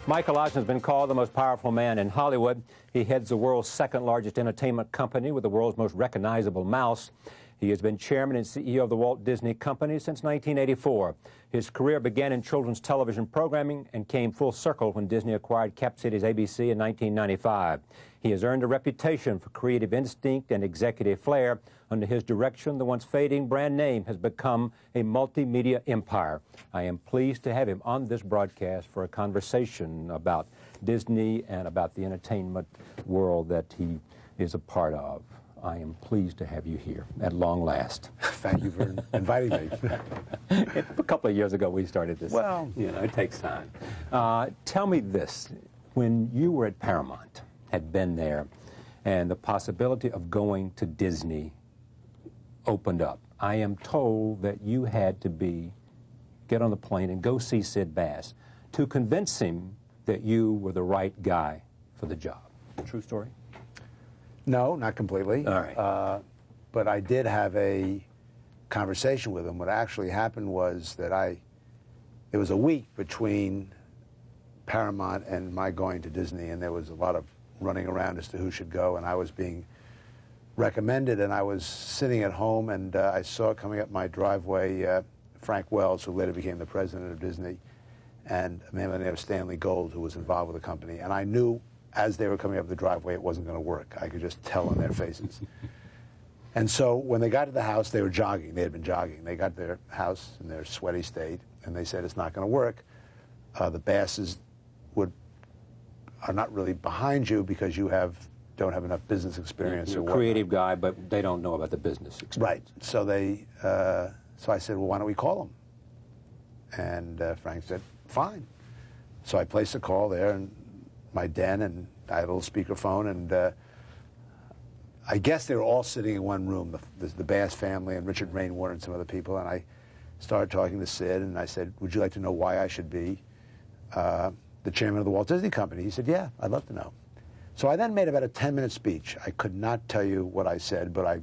Michael Eisner has been called the most powerful man in Hollywood. He heads the world's second largest entertainment company with the world's most recognizable mouse. He has been chairman and CEO of the Walt Disney Company since 1984. His career began in children's television programming and came full circle when Disney acquired Cap Cities ABC in 1995. He has earned a reputation for creative instinct and executive flair. Under his direction, the once fading brand name has become a multimedia empire. I am pleased to have him on this broadcast for a conversation about Disney and about the entertainment world that he is a part of. I am pleased to have you here at long last. Thank you for inviting me. A couple of years ago we started this. Well, you know, it takes time. Tell me this. When you were at Paramount, had been there, and the possibility of going to Disney opened up, I am told that you had to get on the plane and go see Sid Bass to convince him that you were the right guy for the job. True story? No, not completely. All right. But I did have a conversation with him. What actually happened was that it was a week between Paramount and my going to Disney, and there was a lot of running around as to who should go, and I was being recommended, and I was sitting at home, and I saw coming up my driveway Frank Wells, who later became the president of Disney, and a man by the name of Stanley Gold, who was involved with the company. And I knew as they were coming up the driveway it wasn't going to work. I could just tell on their faces. And so when they got to the house, they were jogging. They had been jogging. They got to their house in their sweaty state, and they said, it's not going to work. The Basses are not really behind you because you don't have enough business experience. You're a creative guy, but they don't know about the business experience. Right. So so I said, well, why don't we call them? And Frank said, fine. So I placed a call there in my den, and I had a little speakerphone, and I guess they were all sitting in one room, the Bass family and Richard Rainwater and some other people, and I started talking to Sid, and I said, would you like to know why I should be the chairman of the Walt Disney Company? He said, yeah, I'd love to know. So I then made about a 10-minute speech. I could not tell you what I said, but I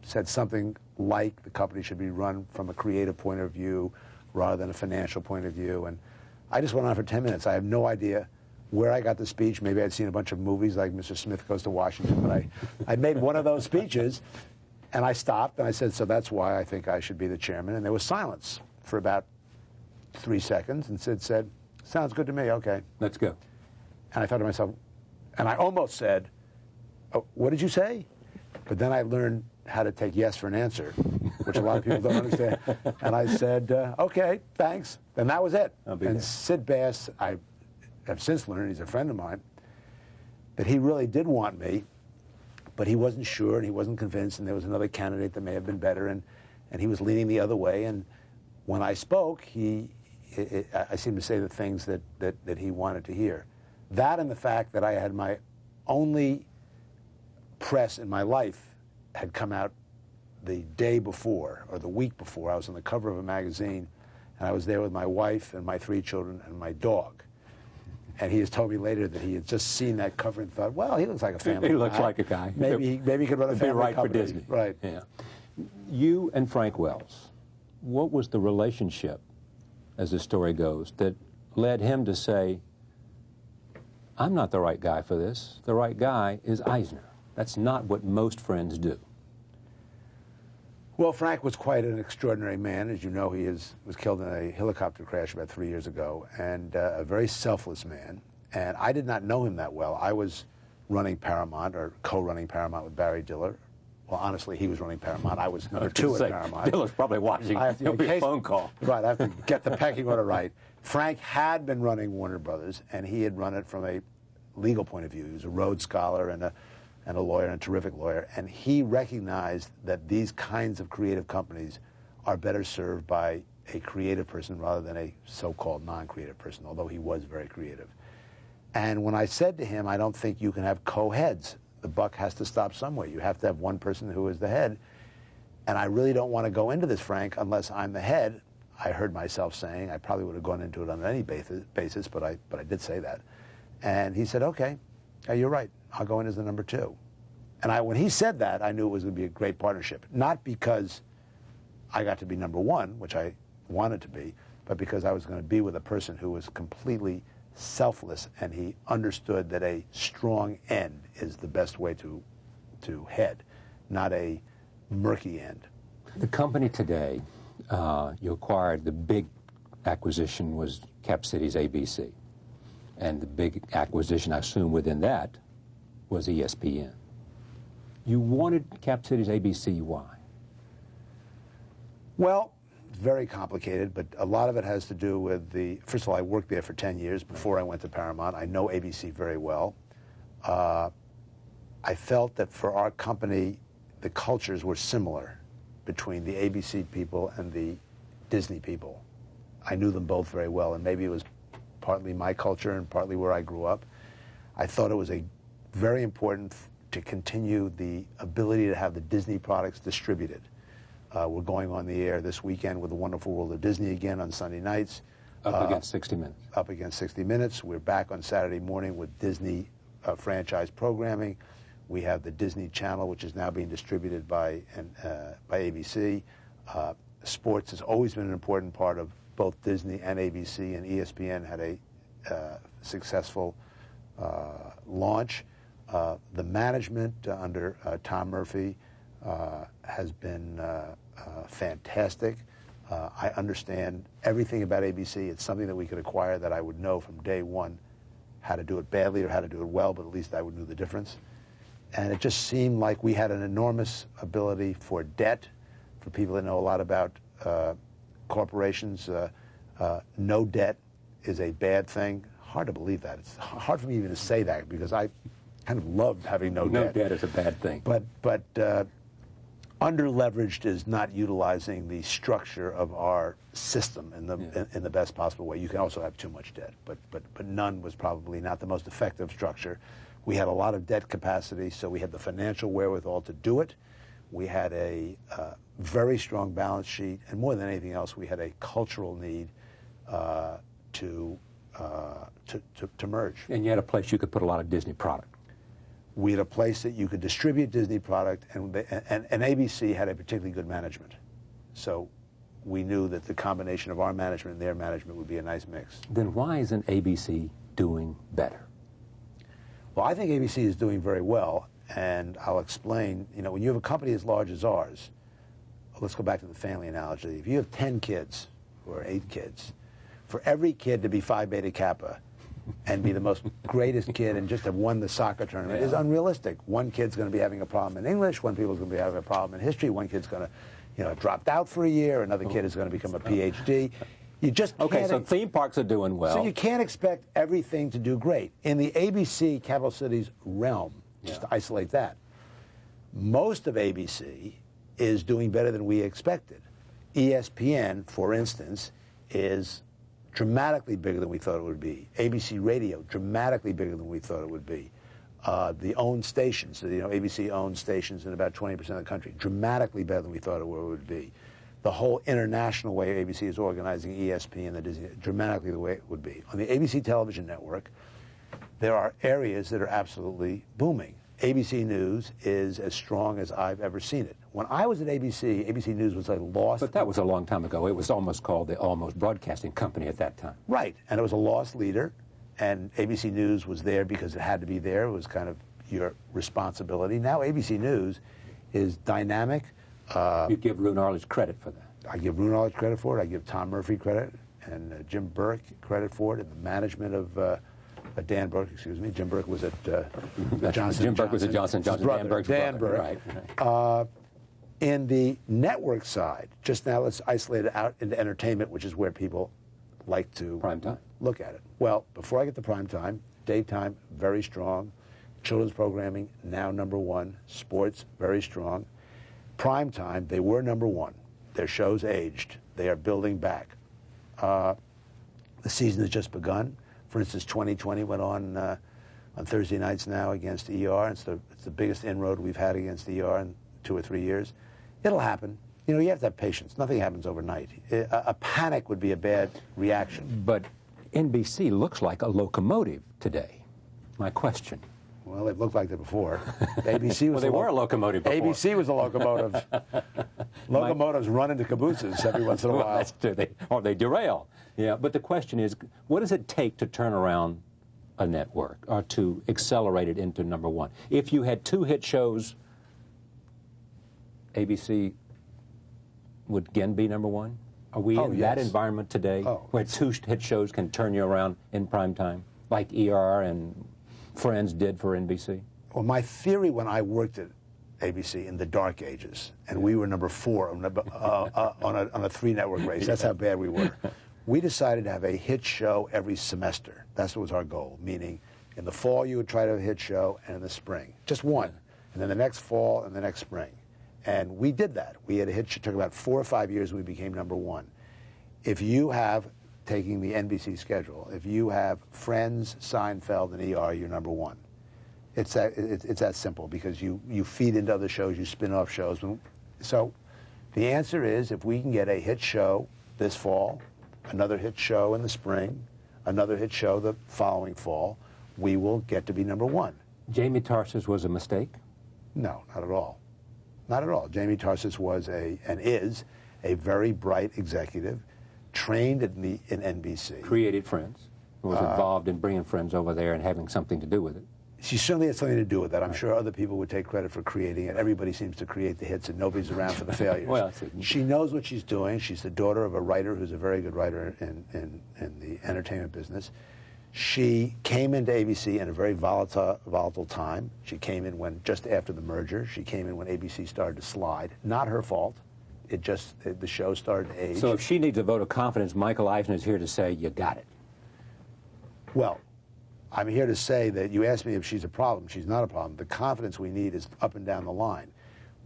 said something like the company should be run from a creative point of view rather than a financial point of view. And I just went on for 10 minutes. I have no idea where I got the speech. Maybe I'd seen a bunch of movies like Mr. Smith Goes to Washington, but I made one of those speeches, and I stopped, and I said, so that's why I think I should be the chairman. And there was silence for about 3 seconds, and Sid said, sounds good to me, okay. Let's go. And I thought to myself, and I almost said, oh, what did you say? But then I learned how to take yes for an answer, which a lot of people don't understand. And I said, okay, thanks. And that was it. And there. Sid Bass, I have since learned, he's a friend of mine, that he really did want me, but he wasn't sure and he wasn't convinced, and there was another candidate that may have been better, and he was leaning the other way. And when I spoke, I seemed to say the things that he wanted to hear. That and the fact that I had my only press in my life had come out the day before or the week before. I was on the cover of a magazine, and I was there with my wife and my 3 children and my dog. And he has told me later that he had just seen that cover and thought, well, he looks like a family guy. He looks like a guy. Maybe he could run a family right company. For Disney. Right. Yeah. You and Frank Wells, what was the relationship, as the story goes, that led him to say, I'm not the right guy for this. The right guy is Eisner. That's not what most friends do. Well, Frank was quite an extraordinary man. As you know, he was killed in a helicopter crash about 3 years ago, and a very selfless man. And I did not know him that well. I was running Paramount, or co-running Paramount with Barry Diller. Well, honestly, he was running Paramount. I was number 2 at Paramount. Diller's probably watching. He'll be a phone call. Right, I have to get the pecking order right. Frank had been running Warner Brothers, and he had run it from a legal point of view. He was a Rhodes Scholar and a lawyer, and a terrific lawyer, and he recognized that these kinds of creative companies are better served by a creative person rather than a so-called non-creative person, although he was very creative. And when I said to him, I don't think you can have co-heads. The buck has to stop somewhere. You have to have one person who is the head. And I really don't want to go into this, Frank, unless I'm the head. I heard myself saying, I probably would have gone into it on any basis, but I did say that. And he said, okay, you're right. I'll go in as the number 2. And when he said that, I knew it was going to be a great partnership. Not because I got to be number 1, which I wanted to be, but because I was going to be with a person who was completely selfless, and he understood that a strong end is the best way to head, not a murky end. The company today, you acquired, the big acquisition was Cap Cities ABC. And the big acquisition, I assume, within that was ESPN. You wanted Cap Cities ABC, why? Well, it's very complicated, but a lot of it has to do with first of all, I worked there for 10 years before I went to Paramount. I know ABC very well. I felt that for our company, the cultures were similar between the ABC people and the Disney people. I knew them both very well, and maybe it was partly my culture and partly where I grew up. I thought it was very important to continue the ability to have the Disney products distributed. We're going on the air this weekend with The Wonderful World of Disney again on Sunday nights. Up against 60 Minutes. Up against 60 Minutes. We're back on Saturday morning with Disney franchise programming. We have the Disney Channel, which is now being distributed by ABC. Sports has always been an important part of both Disney and ABC, and ESPN had a successful launch. The management under Tom Murphy has been fantastic. I understand everything about ABC. It's something that we could acquire that I would know from day one how to do it badly or how to do it well, but at least I would know the difference. And it just seemed like we had an enormous ability for debt. For people that know a lot about corporations, no debt is a bad thing. Hard to believe that. It's hard for me even to say that because I kind of loved having no debt. No debt is a bad thing. But under-leveraged is not utilizing the structure of our system in the best possible way. You can also have too much debt, but none was probably not the most effective structure. We had a lot of debt capacity, so we had the financial wherewithal to do it. We had a very strong balance sheet, and more than anything else, we had a cultural need to merge. And you had a place you could put a lot of Disney product. We had a place that you could distribute Disney product, and ABC had a particularly good management. So we knew that the combination of our management and their management would be a nice mix. Then why isn't ABC doing better? Well, I think ABC is doing very well, and I'll explain. You know, when you have a company as large as ours, let's go back to the family analogy. If you have 10 kids or 8 kids, for every kid to be Phi Beta Kappa and be the most greatest kid and just have won the soccer tournament is unrealistic. One kid's going to be having a problem in English, one people's going to be having a problem in history, one kid's going to, have dropped out for a year, another kid is going to become a PhD. You just can't. Okay, so theme parks are doing well. So you can't expect everything to do great. In the ABC Capital Cities realm, just to isolate that, most of ABC is doing better than we expected. ESPN, for instance, is dramatically bigger than we thought it would be. ABC Radio, dramatically bigger than we thought it would be. The owned stations, ABC owns stations in about 20% of the country, dramatically better than we thought it would be. The whole international way ABC is organizing ESPN and the Disney, dramatically the way it would be. On the ABC television network, there are areas that are absolutely booming. ABC News is as strong as I've ever seen it. When I was at ABC, ABC News was a lost... But that was a long time ago. It was almost called the Almost Broadcasting Company at that time. Right, and it was a lost leader, and ABC News was there because it had to be there. It was kind of your responsibility. Now ABC News is dynamic. You give Roone Arledge credit for that. I give Roone Arledge credit for it. I give Tom Murphy credit and Jim Burke credit for it, and the management of... Dan Burke, excuse me. Jim Burke was at Johnson. Jim Burke was at Johnson. Dan Burke's brother. Right. In the network side, just now let's isolate it out into entertainment, which is where people like to look at it. Well, before I get to prime time, daytime, very strong. Children's programming, now #1. Sports, very strong. Prime time, they were #1. Their shows aged. They are building back. The season has just begun. For instance, 2020 went on Thursday nights now against ER. It's the biggest inroad we've had against ER in 2 or 3 years. It'll happen. You have to have patience. Nothing happens overnight. A panic would be a bad reaction. But NBC looks like a locomotive today. My question, Well, they've looked like that before. ABC was well, they were a locomotive before. ABC was a locomotive. Locomotives run into cabooses every once in a while. That's true. Or they derail. Yeah, but the question is, what does it take to turn around a network or to accelerate it into number one? If you had 2 hit shows, ABC would again be number one? Are we in that environment today where 2 hit shows can turn you around in prime time, like ER and Friends did for NBC? Well, my theory when I worked at ABC in the dark ages, and we were number 4 on a 3-network race. That's how bad we were. We decided to have a hit show every semester. That was our goal, meaning in the fall you would try to have a hit show, and in the spring. Just one. And then the next fall and the next spring. And we did that. We had a hit show. It took about 4 or 5 years, we became number 1. If you have, taking the NBC schedule, if you have Friends, Seinfeld, and ER, you're number 1. It's that simple, because you feed into other shows, you spin off shows. So the answer is, if we can get a hit show this fall, another hit show in the spring, another hit show the following fall, we will get to be number 1. Jamie Tarses was a mistake? No, not at all. Not at all. Jamie Tarses was and is a very bright executive, trained in NBC. Created Friends. Was involved in bringing Friends over there and having something to do with it. She certainly had something to do with that. I'm sure other people would take credit for creating it. Everybody seems to create the hits, and nobody's around for the failures. Well, she knows what she's doing. She's the daughter of a writer who's a very good writer in the entertainment business. She came into ABC in a very volatile time. She came in just after the merger. She came in when ABC started to slide. Not her fault. The show started to age. So if she needs a vote of confidence, Michael Eisner is here to say, you got it. Well, I'm here to say that you asked me if she's a problem. She's not a problem. The confidence we need is up and down the line.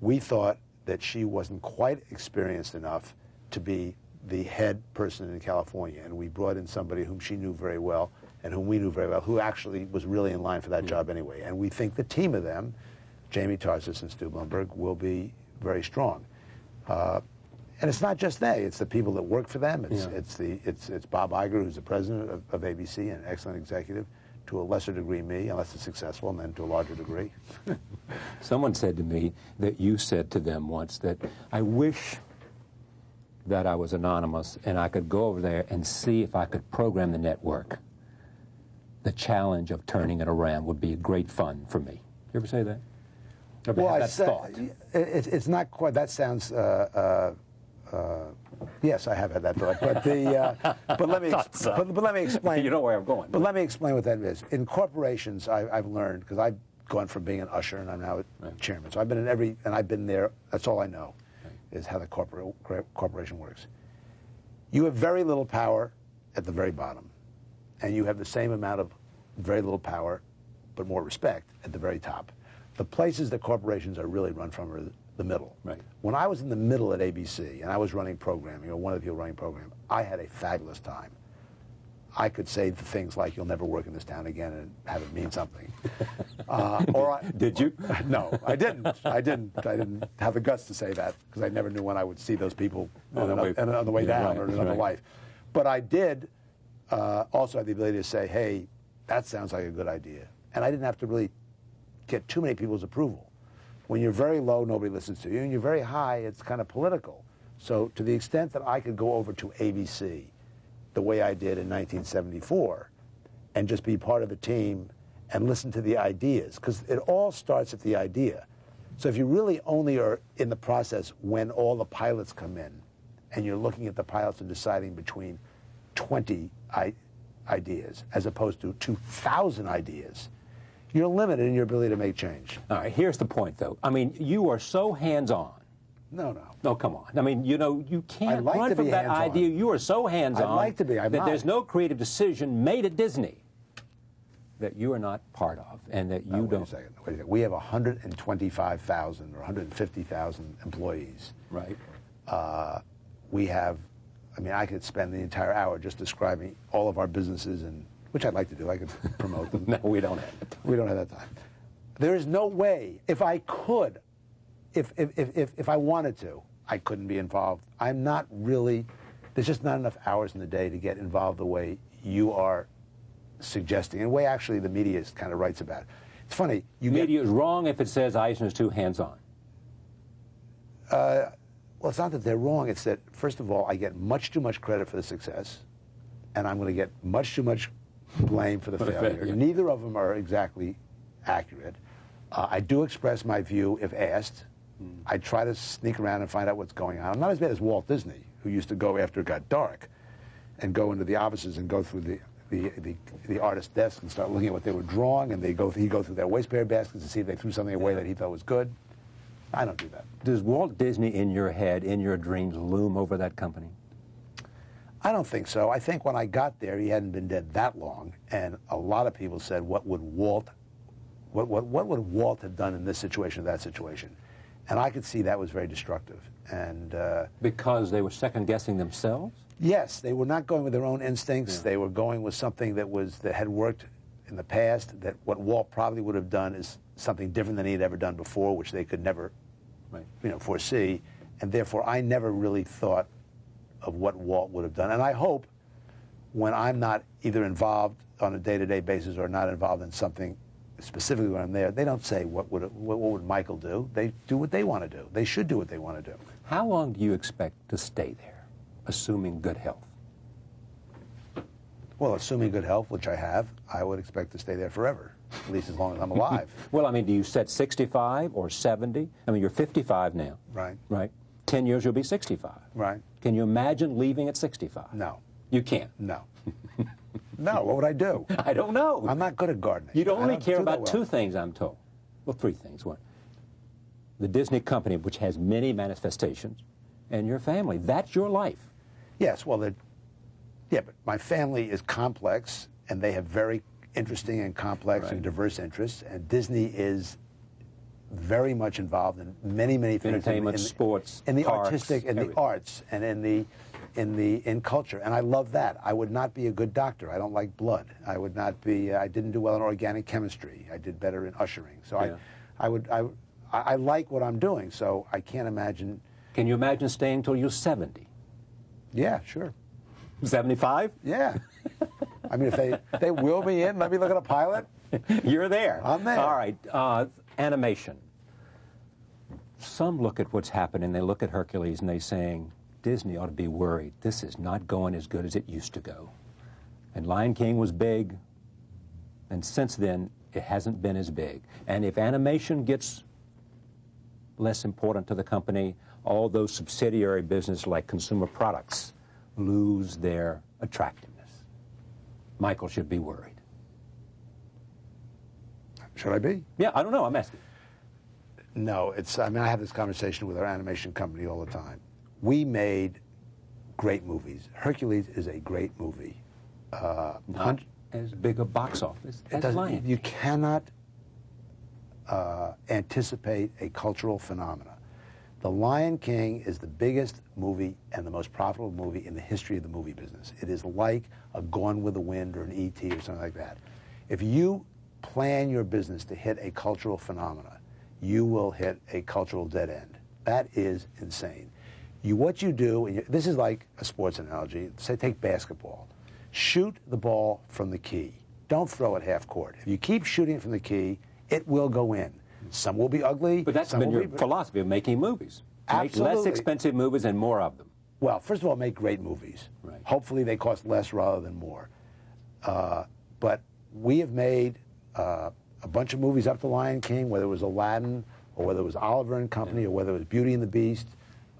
We thought that she wasn't quite experienced enough to be the head person in California, and we brought in somebody whom she knew very well and whom we knew very well, who actually was really in line for that job anyway. And we think the team of them, Jamie Tarses and Stu Blumberg, will be very strong. And it's not just they; it's the people that work for them. It's Bob Iger, who's the president of ABC, an excellent executive. To a lesser degree me, unless it's successful, and then to a larger degree. Someone said to me that you said to them once that, I wish that I was anonymous and I could go over there and see if I could program the network. The challenge of turning it around would be great fun for me. You ever say that? Ever Well, have I that said, thought? it's not quite, that sounds, yes, I have had that thought, but let me explain. You know where I'm going. But let me explain what that is. In corporations, I've learned, because I've gone from being an usher and I'm now a chairman. So I've been in and I've been there. That's all I know, is how the corporation works. You have very little power at the very bottom, and you have the same amount of very little power, but more respect at the very top. The places that corporations are really run from are the middle. Right. When I was in the middle at ABC and I was running programming, or one of the people running programming, I had a fabulous time. I could say the things like, you'll never work in this town again, and have it mean something. Did you? No, I didn't. I didn't have the guts to say that, because I never knew when I would see those people on the way down or in another life. But I did also have the ability to say, hey, that sounds like a good idea. And I didn't have to really get too many people's approval. When you're very low, nobody listens to you. And you're very high, it's kind of political. So to the extent that I could go over to ABC the way I did in 1974 and just be part of a team and listen to the ideas, because it all starts at the idea. So if you really only are in the process when all the pilots come in and you're looking at the pilots and deciding between 20 ideas as opposed to 2,000 ideas, you're limited in your ability to make change. All right, here's the point, though. I mean, you are so hands-on. No. No, come on. I mean, you know, you can't run from that hands-on. idea. You are so hands-on. I'd like to be. I'm that not. There's no creative decision made at Disney that you are not part of, and that you don't. Wait a second. We have 125,000 or 150,000 employees. Right. We have, I mean, I could spend the entire hour just describing all of our businesses, and which I'd like to do. I could promote them. No, we don't have it. We don't have that time. There is no way, if I could, if I wanted to, I couldn't be involved. I'm not really, there's just not enough hours in the day to get involved the way you are suggesting, and the way actually the media kind of writes about. It's funny. Media is wrong if it says Eisner's too hands-on. Well, it's not that they're wrong. It's that, first of all, I get much too much credit for the success, and I'm going to get much too much blame for the failure. Neither of them are exactly accurate. I do express my view if asked. I try to sneak around and find out what's going on. I'm not as bad as Walt Disney, who used to go after it got dark and go into the offices and go through the artist's desk and start looking at what they were drawing, and he'd go through their wastepaper baskets to see if they threw something away that he thought was good. I don't do that. Does Walt Disney in your head, in your dreams, loom over that company? I don't think so. I think when I got there, he hadn't been dead that long, and a lot of people said, what would Walt have done in this situation or that situation? And I could see that was very destructive. And because they were second-guessing themselves? Yes, they were not going with their own instincts. Yeah. They were going with something that had worked in the past, that what Walt probably would have done is something different than he had ever done before, which they could never foresee. And therefore, I never really thought of what Walt would have done. And I hope when I'm not either involved on a day-to-day basis or not involved in something specifically when I'm there, they don't say, what would Micheal do? They do what they want to do. They should do what they want to do. How long do you expect to stay there, assuming good health? Well, assuming good health, which I have, I would expect to stay there forever, at least as long as I'm alive. Well, I mean, do you set 65 or 70? I mean, you're 55 now. Right. Right. 10 years, you'll be 65. Right. Can you imagine leaving at 65? No. You can't? No. No, what would I do? I don't know. I'm not good at gardening. You'd only care about two things, I'm told. Well, three things. One, the Disney Company, which has many manifestations, and your family. That's your life. Yes, well, but my family is complex, and they have very interesting and complex and diverse interests, and Disney is very much involved in many things. Entertainment, sports, in the parks, artistic, in the arts, and in culture, and I love that. I would not be a good doctor. I don't like blood. I would not be. I didn't do well in organic chemistry. I did better in ushering. So yeah. I like what I'm doing. So I can't imagine. Can you imagine staying till you're 70? Yeah, sure. 75? Yeah. I mean, if they wheel me in, let me look at a pilot. You're there. I'm there. All right. Animation. Some look at what's happening. They look at Hercules and they're saying, Disney ought to be worried. This is not going as good as it used to go. And Lion King was big, and since then, it hasn't been as big. And if animation gets less important to the company, all those subsidiary businesses like consumer products lose their attractiveness. Micheal should be worried. Should I be? Yeah, I don't know. I'm asking. No, I mean, I have this conversation with our animation company all the time. We made great movies. Hercules is a great movie. Not as big a box office as Lion King. You cannot anticipate a cultural phenomena. The Lion King is the biggest movie and the most profitable movie in the history of the movie business. It is like a Gone with the Wind or an E.T. or something like that. If you plan your business to hit a cultural phenomena, you will hit a cultural dead end. That is insane. What you do, this is like a sports analogy. Say, take basketball. Shoot the ball from the key. Don't throw it half court. If you keep shooting from the key, it will go in. Some will be ugly. But that's been your philosophy of making movies. Absolutely. Make less expensive movies and more of them. Well, first of all, make great movies. Right. Hopefully they cost less rather than more. But we have made a bunch of movies up to Lion King, whether it was Aladdin or whether it was Oliver and Company or whether it was Beauty and the Beast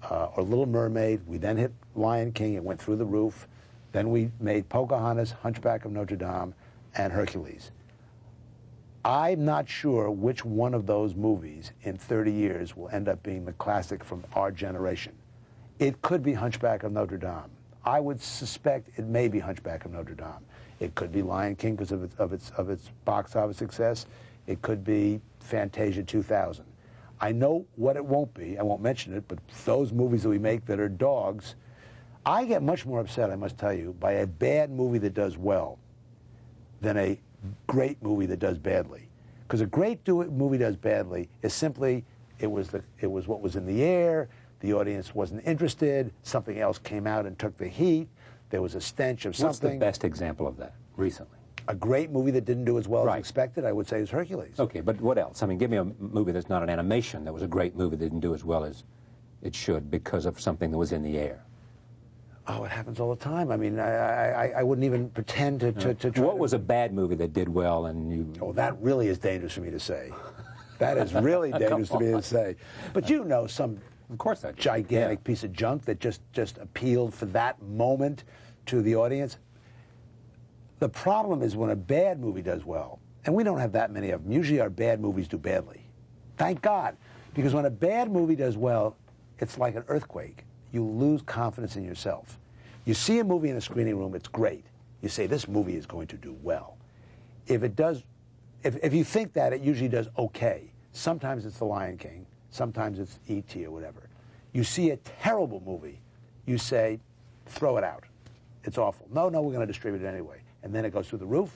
or Little Mermaid. We then hit Lion King. It went through the roof. Then we made Pocahontas, Hunchback of Notre Dame, and Hercules. I'm not sure which one of those movies in 30 years will end up being the classic from our generation. It could be Hunchback of Notre Dame. I would suspect it may be Hunchback of Notre Dame. It could be Lion King because of its box office success. It could be Fantasia 2000. I know what it won't be. I won't mention it, but those movies that we make that are dogs, I get much more upset, I must tell you, by a bad movie that does well than a great movie that does badly. Because a great movie does badly is simply it was what was in the air, the audience wasn't interested, something else came out and took the heat, there was a stench of something. What's the best example of that recently? A great movie that didn't do as well Right. as expected, I would say, is Hercules. Okay, but what else? I mean, give me a movie that's not an animation that was a great movie that didn't do as well as it should because of something that was in the air. Oh, it happens all the time. I mean, I wouldn't even pretend to try What to... was a bad movie that did well and you... Oh, that really is dangerous for me to say. That is really dangerous for me to say. But you know, some Of course I do. gigantic piece of junk that just appealed for that moment to the audience. The problem is when a bad movie does well, and we don't have that many of them. Usually our bad movies do badly. Thank God. Because when a bad movie does well, it's like an earthquake. You lose confidence in yourself. You see a movie in a screening room, it's great. You say, this movie is going to do well. If it does, if you think that, it usually does okay. Sometimes it's The Lion King. Sometimes it's E.T. or whatever. You see a terrible movie, you say, throw it out. It's awful. No, we're going to distribute it anyway. And then it goes through the roof.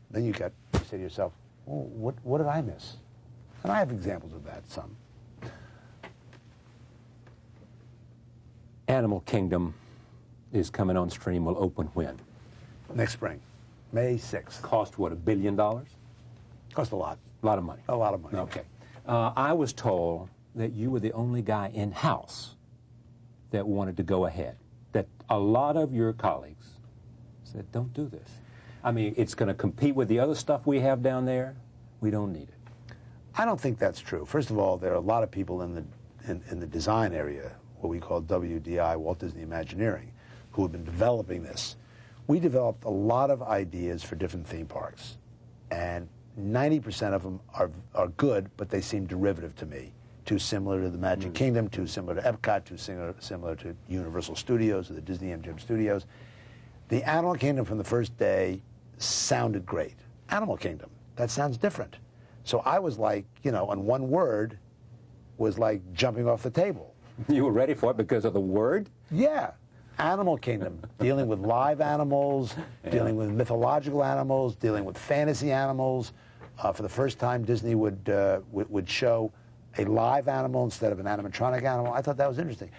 Then you say to yourself, oh, what did I miss? And I have examples of that, some. Animal Kingdom is coming on stream, will open when? Next spring, May 6th. Cost what, $1 billion? Cost a lot. A lot of money. A lot of money. Okay. I was told that you were the only guy in-house that wanted to go ahead, that a lot of your colleagues said, don't do this. I mean, it's going to compete with the other stuff we have down there. We don't need it. I don't think that's true. First of all, there are a lot of people in the design area, what we call WDI, Walt Disney Imagineering, who have been developing this. We developed a lot of ideas for different theme parks, and 90% of them are good, but they seem derivative to me. Too similar to the Magic Kingdom, too similar to Epcot, too similar to Universal Studios or the Disney MGM Studios. The Animal Kingdom from the first day sounded great. Animal Kingdom, that sounds different. So I was like, you know, and one word was like jumping off the table. You were ready for it because of the word? Yeah. Animal Kingdom, dealing with live animals, dealing with mythological animals, dealing with fantasy animals. For the first time, Disney would show a live animal instead of an animatronic animal. I thought that was interesting.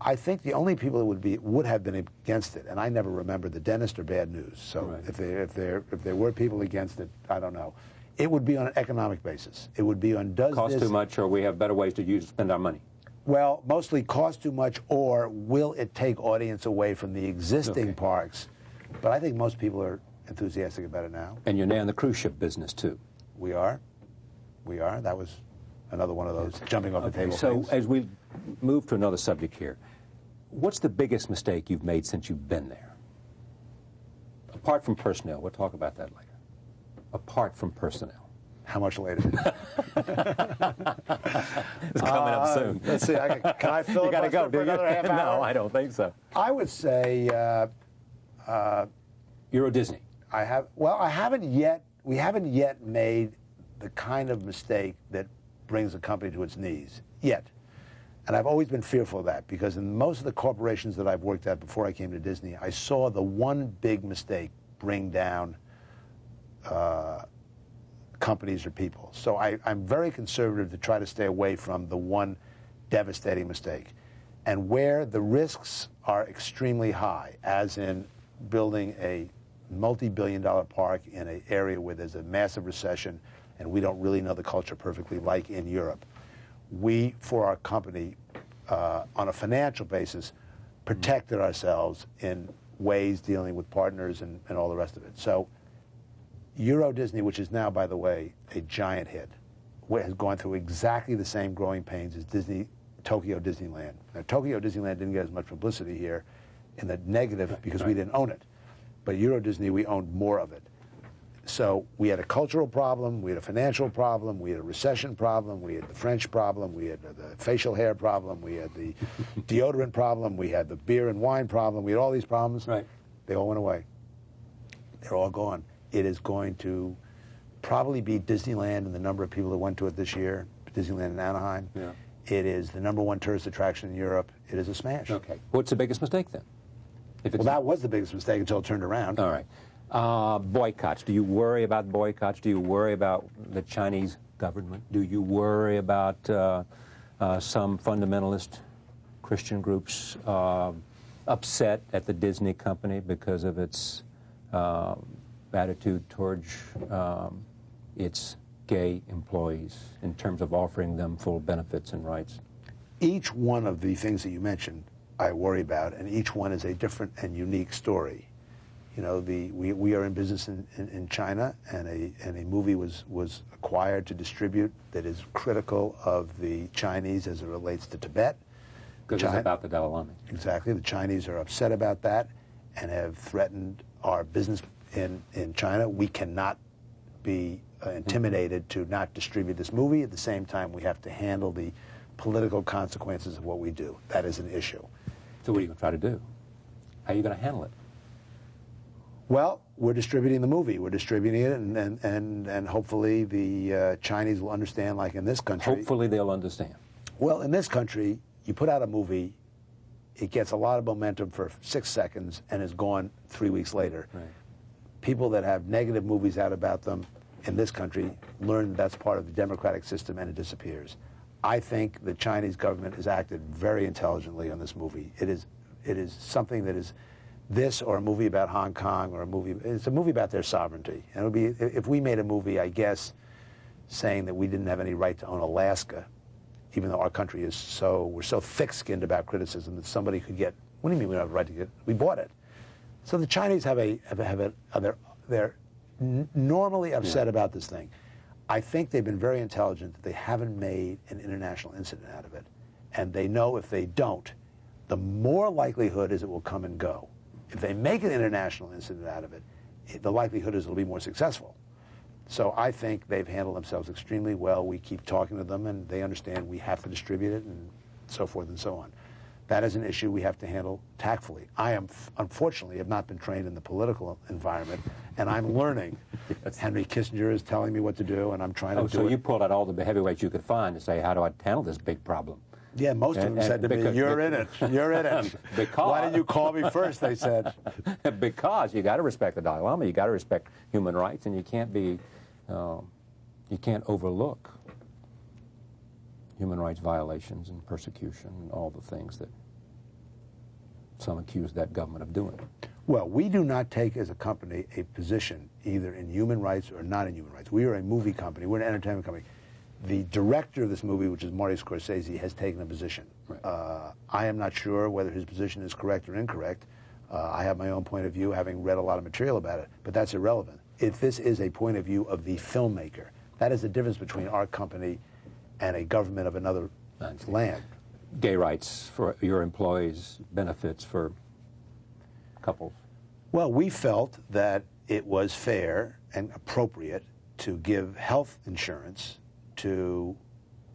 I think the only people that would have been against it, and I never remember the dentist or bad news. So right. if there were people against it, I don't know. It would be on an economic basis. It would be on Cost too much, or we have better ways to spend our money. Well, mostly cost too much, or will it take audience away from the existing parks? But I think most people are enthusiastic about it now. And you're now in the cruise ship business, too. We are. That was another one of those jumping off the table So things. as we move to another subject here, what's the biggest mistake you've made since you've been there? Apart from personnel, we'll talk about that later. Apart from personnel. How much later? It's coming up soon. Let's see. Can I fill You got to go, for do you? another half hour? No, I don't think so. I would say Euro Disney. I have. Well, I haven't yet. We haven't yet made the kind of mistake that brings a company to its knees yet. And I've always been fearful of that because in most of the corporations that I've worked at before I came to Disney, I saw the one big mistake bring down companies or people. So I'm very conservative to try to stay away from the one devastating mistake. And where the risks are extremely high, as in building a multi-billion-dollar park in an area where there's a massive recession and we don't really know the culture perfectly, like in Europe, we, for our company, on a financial basis, protected ourselves in ways dealing with partners and all the rest of it. So Euro Disney, which is now, by the way, a giant hit, has gone through exactly the same growing pains as Tokyo Disneyland. Now, Tokyo Disneyland didn't get as much publicity here in the negative because we didn't own it. But Euro Disney, we owned more of it. So we had a cultural problem, we had a financial problem, we had a recession problem, we had the French problem, we had the facial hair problem, we had the deodorant problem, we had the beer and wine problem, we had all these problems. Right. They all went away. They're all gone. It is going to probably beat Disneyland and the number of people that went to it this year, Disneyland in Anaheim. Yeah. It is the #1 tourist attraction in Europe. It is a smash. Okay. What's the biggest mistake then? Well, that was the biggest mistake until it turned around. All right. Boycotts. Do you worry about boycotts? Do you worry about the Chinese government? Do you worry about some fundamentalist Christian groups upset at the Disney company because of its attitude towards its gay employees in terms of offering them full benefits and rights? Each one of the things that you mentioned, I worry about, and each one is a different and unique story. You know, we are in business in China, and a movie was acquired to distribute that is critical of the Chinese as it relates to Tibet. Because it's about the Dalai Lama. Exactly. The Chinese are upset about that and have threatened our business in China. We cannot be intimidated to not distribute this movie. At the same time, we have to handle the political consequences of what we do. That is an issue. So what are you going to try to do? How are you going to handle it? Well, we're distributing the movie. We're distributing it, and hopefully the Chinese will understand, like in this country. Hopefully they'll understand. Well, in this country, you put out a movie, it gets a lot of momentum for 6 seconds and is gone 3 weeks later. Right. People that have negative movies out about them in this country learn that that's part of the democratic system and it disappears. I think the Chinese government has acted very intelligently on this movie. It is something that is this or a movie about Hong Kong or it's a movie about their sovereignty. And it would be, if we made a movie, I guess, saying that we didn't have any right to own Alaska, even though our country is we're so thick-skinned about criticism that somebody could get, what do you mean we don't have a right to get, we bought it. So the Chinese they're normally upset about this thing. I think they've been very intelligent that they haven't made an international incident out of it. And they know if they don't, the more likelihood is it will come and go. If they make an international incident out of it, the likelihood is it'll be more successful. So I think they've handled themselves extremely well. We keep talking to them, and they understand we have to distribute it, and so forth and so on. That is an issue we have to handle tactfully. I unfortunately, have not been trained in the political environment, and I'm learning. Yes. Henry Kissinger is telling me what to do, and I'm trying to do it. So you pulled out all the heavyweights you could find to say, how do I handle this big problem? Yeah, most of them said to me, you're in it. You're in it. Because, why didn't you call me first, they said. Because you got to respect the Dalai Lama, you got to respect human rights, and you can't be, you can't overlook human rights violations and persecution and all the things that some accuse that government of doing. Well, we do not take as a company a position either in human rights or not in human rights. We are a movie company. We're an entertainment company. The director of this movie, which is Marty Scorsese, has taken a position. Right. I am not sure whether his position is correct or incorrect. I have my own point of view, having read a lot of material about it, but that's irrelevant. If this is a point of view of the filmmaker, that is the difference between our company and a government of another land. Gay rights for your employees, benefits for couples. Well, we felt that it was fair and appropriate to give health insurance to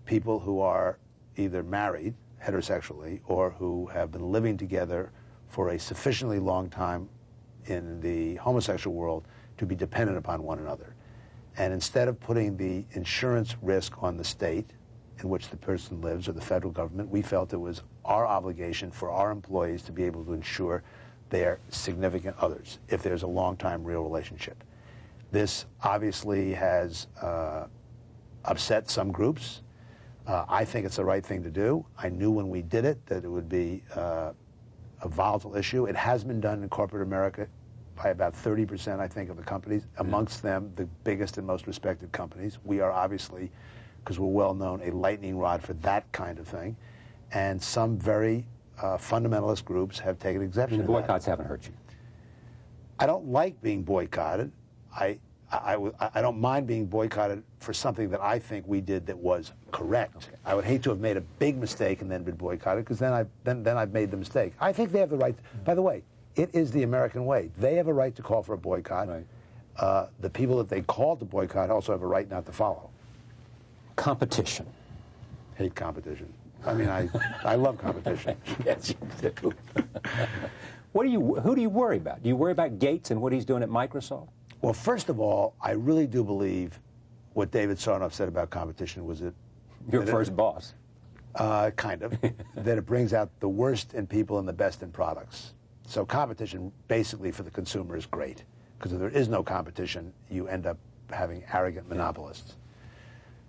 people who are either married heterosexually or who have been living together for a sufficiently long time in the homosexual world to be dependent upon one another. And instead of putting the insurance risk on the state in which the person lives or the federal government, we felt it was our obligation for our employees to be able to insure their significant others if there's a long-time real relationship. This obviously has upset some groups. I think it's the right thing to do. I knew when we did it that it would be a volatile issue. It has been done in corporate America by about 30%, I think, of the companies, amongst them the biggest and most respected companies. We are obviously, because we're well known, a lightning rod for that kind of thing. And some very fundamentalist groups have taken exception to that. Boycotts haven't hurt you. I don't like being boycotted. I don't mind being boycotted for something that I think we did that was correct. Okay. I would hate to have made a big mistake and then been boycotted, because then I've made the mistake. I think they have the right. By the way, it is the American way. They have a right to call for a boycott. Right. The people that they called to boycott also have a right not to follow. Competition. Hate competition. I mean, I love competition. Yes, you do. Who do you worry about? Do you worry about Gates and what he's doing at Microsoft? Well, first of all, I really do believe what David Sarnoff said about competition was that... Your first boss. Kind of. That it brings out the worst in people and the best in products. So competition, basically, for the consumer is great. Because if there is no competition, you end up having arrogant monopolists.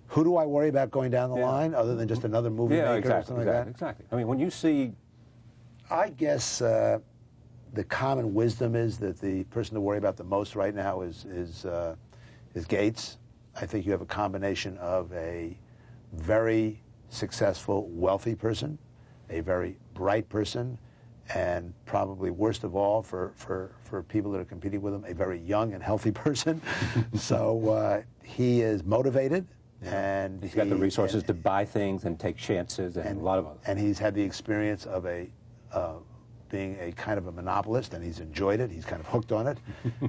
Who do I worry about going down the line, other than just another movie maker or something like that? Exactly. I mean, when you see... I guess the common wisdom is that the person to worry about the most right now is Gates. I think you have a combination of a very successful, wealthy person, a very bright person, and probably worst of all for people that are competing with him, a very young and healthy person. So he is motivated. And he's got the resources to buy things and take chances and a lot of others. And he's had the experience of being a kind of a monopolist, and he's enjoyed it. He's kind of hooked on it.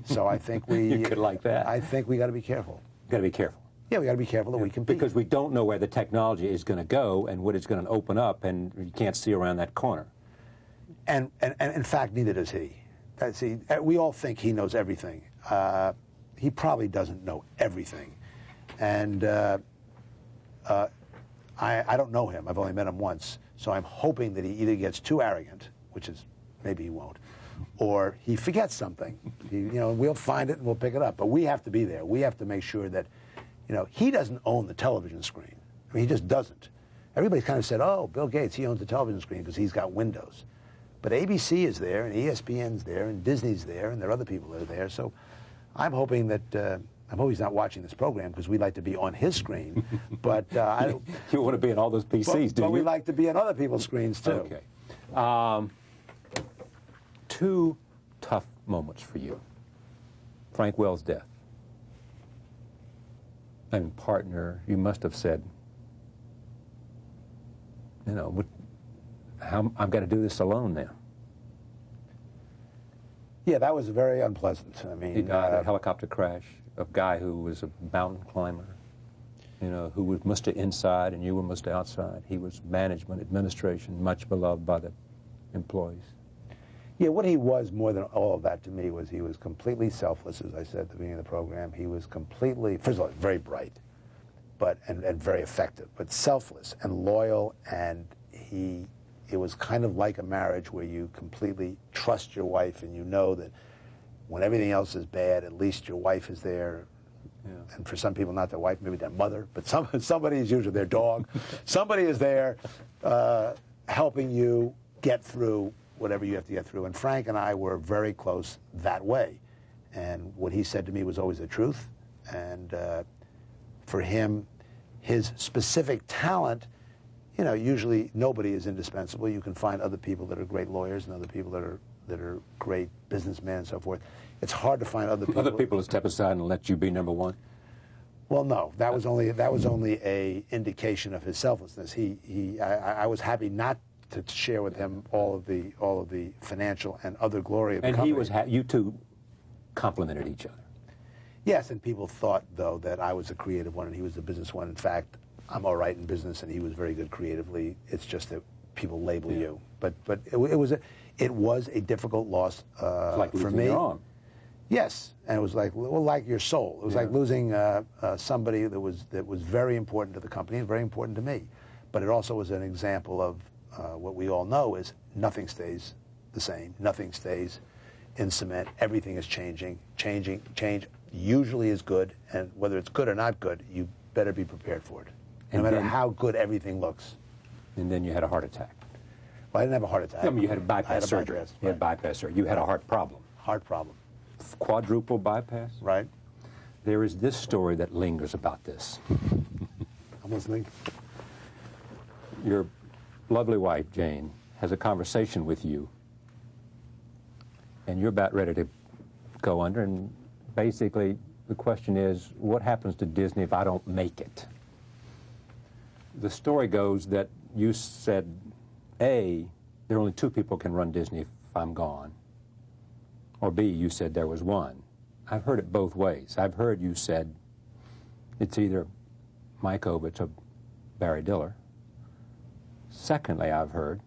So I think you could like that. I think we got to be careful. Got to be careful. Yeah, we got to be careful that we compete. Because we don't know where the technology is going to go and what it's going to open up, and you can't see around that corner. And in fact, neither does he. See, we all think he knows everything. He probably doesn't know everything. And I don't know him. I've only met him once. So I'm hoping that he either gets too arrogant, which is maybe he won't, or he forgets something. We'll find it and we'll pick it up. But we have to be there. We have to make sure that, he doesn't own the television screen. I mean, he just doesn't. Everybody kind of said, oh, Bill Gates, he owns the television screen because he's got Windows. But ABC is there, and ESPN's there, and Disney's there, and there are other people that are there. So I'm hoping that I hope he's not watching this program because we'd like to be on his screen. But you want to be in all those PCs, do you? But we like to be on other people's screens too. Okay. Two tough moments for you. Frank Wells' death. And partner, you must have said, I've got to do this alone now. Yeah, that was very unpleasant. I mean, he died in a helicopter crash. A guy who was a mountain climber, who was Mr. Inside and you were Mr. Outside. He was management, administration, much beloved by the employees. Yeah, what he was more than all of that to me was he was completely selfless, as I said at the beginning of the program. He was completely, first of all, very bright, and very effective, but selfless and loyal, and it was kind of like a marriage where you completely trust your wife and you know that when everything else is bad, at least your wife is there. Yeah. And for some people, not their wife, maybe their mother, but somebody is usually their dog. Somebody is there helping you get through whatever you have to get through. And Frank and I were very close that way. And what he said to me was always the truth. And for him, his specific talent, usually nobody is indispensable. You can find other people that are great lawyers and other people that are great businessmen and so forth. It's hard to find other people. Other people to step aside and let you be number one? Well, no. That was only a indication of his selflessness. I was happy not to share with him all of the financial and other glory of the company. And you two complemented each other. Yes, and people thought, though, that I was a creative one and he was the business one. In fact, I'm all right in business and he was very good creatively. It's just that people label you. But it was a difficult loss like for me. Your arm. Yes, and it was like your soul. It was like losing somebody that was very important to the company and very important to me. But it also was an example of what we all know is nothing stays the same. Nothing stays in cement. Everything is changing. Change usually is good, and whether it's good or not good, you better be prepared for it. No matter how good everything looks. And then you had a heart attack. Well, I didn't have a heart attack. I mean, you had a bypass surgery. You had bypass surgery. You had a heart problem. Heart problem. Quadruple bypass? Right. There is this story that lingers about this. I'm listening. Your lovely wife, Jane, has a conversation with you, and you're about ready to go under, and basically the question is, what happens to Disney if I don't make it? The story goes that you said, A, there are only two people can run Disney if I'm gone, or B, you said there was one. I've heard it both ways. I've heard you said it's either Mike Ovitz or Barry Diller. Secondly, I've heard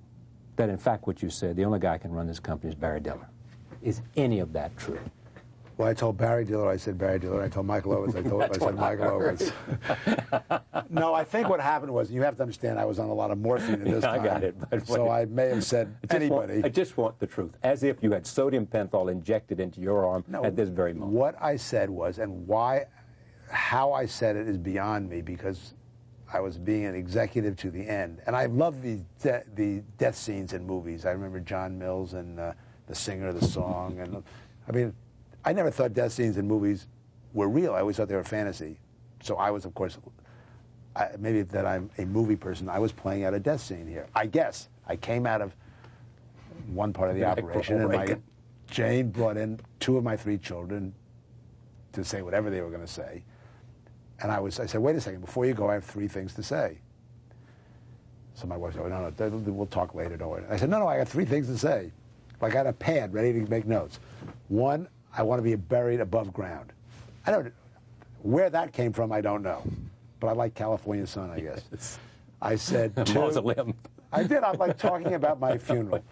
that, in fact, what you said, the only guy who can run this company is Barry Diller. Is any of that true? Well, I told Barry Diller, I said Barry Diller. I told Michael Ovitz, I said Michael Ovitz. No, I think what happened was, you have to understand, I was on a lot of morphine at this time. I got it. So I may have said anybody. I just want the truth, as if you had sodium pentothal injected into your arm at this very moment. What I said was, and how I said it is beyond me, because I was being an executive to the end. And I love the death scenes in movies. I remember John Mills and the singer of the song. And I mean, I never thought death scenes in movies were real. I always thought they were fantasy. So I was, of course, maybe that I'm a movie person, I was playing out a death scene here. I guess. I came out of one part of the operation, and Jane brought in 2 of my 3 children to say whatever they were going to say. And I said, wait a second, before you go, I have 3 things to say. So my wife said, no, we'll talk later, don't worry. I said, no, I got 3 things to say. I got a pad ready to make notes. 1, I want to be buried above ground. Where that came from, I don't know. But I like California sun, I guess. Yes. I said 2. Mausoleum. I did. I'm like talking about my funeral.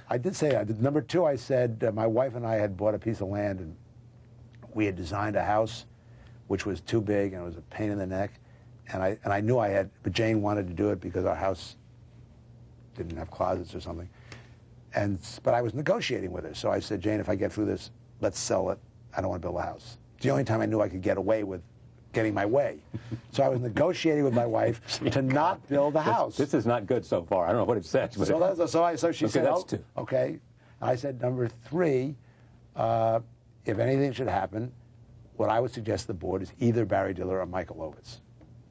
I did say that. Number 2, I said my wife and I had bought a piece of land, and we had designed a house which was too big and it was a pain in the neck. And I knew I had, but Jane wanted to do it because our house didn't have closets or something. But I was negotiating with her. So I said, Jane, if I get through this, let's sell it. I don't want to build a house. It's the only time I knew I could get away with getting my way. So I was negotiating with my wife to not build a house. This is not good so far. I don't know what it says. But so she said, that's 2. Okay. And I said, number 3, if anything should happen, what I would suggest to the board is either Barry Diller or Michael Ovitz.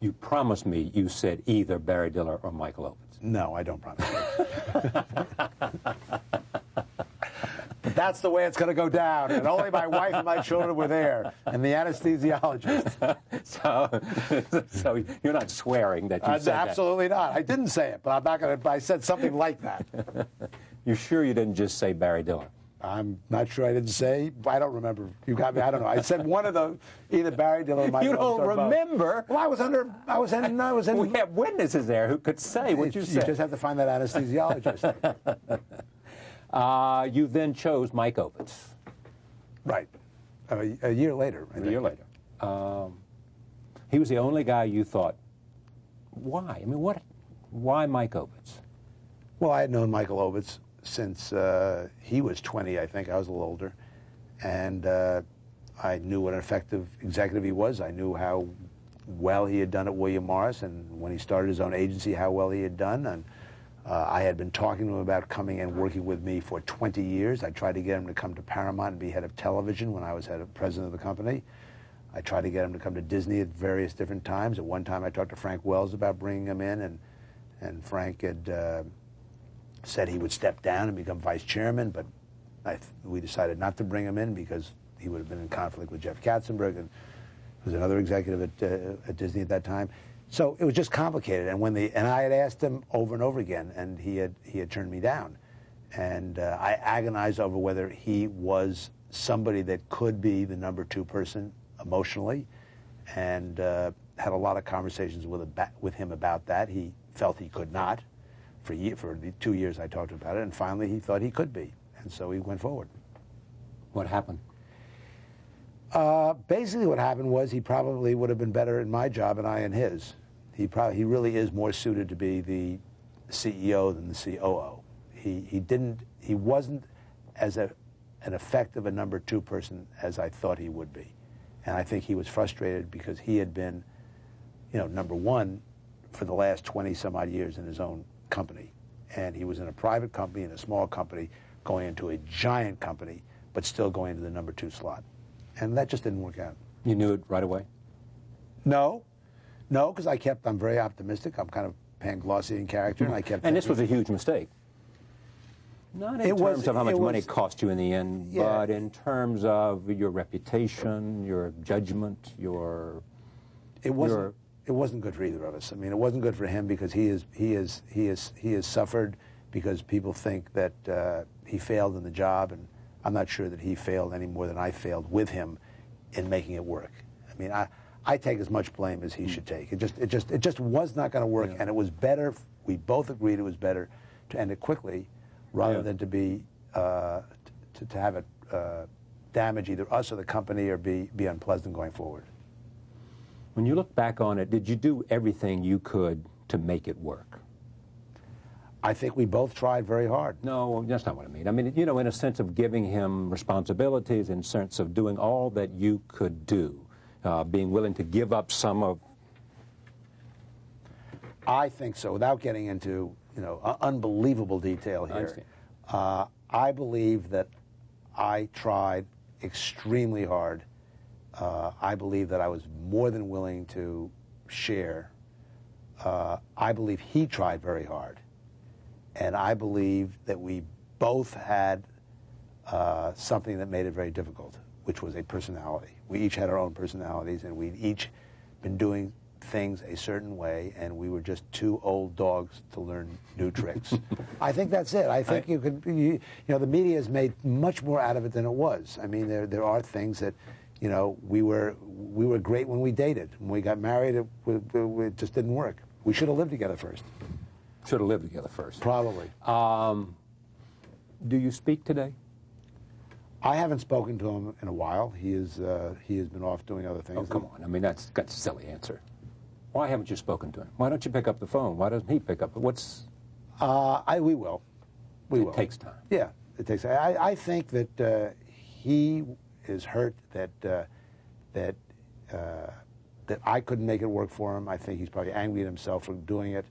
You promised me you said either Barry Diller or Michael Ovitz. No, I don't promise you. But that's the way it's going to go down. And only my wife and my children were there, and the anesthesiologist. So you're not swearing that you said absolutely not. I didn't say it, but I'm not going to. I said something like that. You're sure you didn't just say Barry Diller? I'm not sure I didn't say. I don't remember. You got me. I don't know. I said one of those, either Barry Diller or Michael. You don't remember? Well, I was in. We have witnesses there who could say what you said. You just have to find that anesthesiologist. You then chose Mike Ovitz. Right. A year later. A year later. He was the only guy you thought, why? I mean, why Mike Ovitz? Well, I had known Michael Ovitz since he was 20, I think. I was a little older. And I knew what an effective executive he was. I knew how well he had done at William Morris, and when he started his own agency, how well he had done. And I had been talking to him about coming and working with me for 20 years. I tried to get him to come to Paramount and be head of television when I was president of the company. I tried to get him to come to Disney at various different times. At one time, I talked to Frank Wells about bringing him in, and Frank had said he would step down and become vice chairman, but we decided not to bring him in because he would have been in conflict with Jeff Katzenberg, and who was another executive at Disney at that time. So it was just complicated. And I had asked him over and over again, and he had turned me down. And I agonized over whether he was somebody that could be the number 2 person emotionally, and had a lot of conversations with him about that. He felt he could not. For the 2 years I talked about it, and finally he thought he could be, and so he went forward. What happened? Basically what happened was he probably would have been better in my job and I in his. He really is more suited to be the CEO than the COO. He wasn't as an effective a number 2 person as I thought he would be. And I think he was frustrated because he had been, number 1 for the last 20 some odd years in his own company. And he was in a private company, in a small company, going into a giant company, but still going to the number 2 slot. And that just didn't work out. You knew it right away? No, because I'm very optimistic. I'm kind of Panglossian in character, and I kept. And this was a huge mistake. Not in terms of how much money it cost you in the end, but in terms of your reputation, your judgment, your. It wasn't good for either of us. I mean, it wasn't good for him because he has suffered because people think that he failed in the job, and I'm not sure that he failed any more than I failed with him in making it work. I mean, I take as much blame as he should take. It just was not going to work, and it was better. We both agreed it was better to end it quickly, rather than to be to have it damage either us or the company or be unpleasant going forward. When you look back on it, did you do everything you could to make it work? I think we both tried very hard. No, that's not what I mean. I mean, in a sense of giving him responsibilities, in a sense of doing all that you could do, being willing to give up some of... I think so. Without getting into, unbelievable detail here, I believe that I tried extremely hard. I believe that I was more than willing to share. I believe he tried very hard. And I believe that we both had something that made it very difficult, which was a personality. We each had our own personalities, and we'd each been doing things a certain way, and we were just two old dogs to learn new tricks. I think that's it. I think you know, the media has made much more out of it than it was. I mean, there are things that, you know, we were great when we dated. When we got married, it just didn't work. We should have lived together first. Should have lived together first. Probably. Do you speak today? I haven't spoken to him in a while. He has been off doing other things. Oh, come on. I mean, that's a silly answer. Why haven't you spoken to him? Why don't you pick up the phone? Why doesn't he pick up? What's... We will. We will. It takes time. Yeah, it takes time. I think that he is hurt that I couldn't make it work for him. I think he's probably angry at himself for doing it.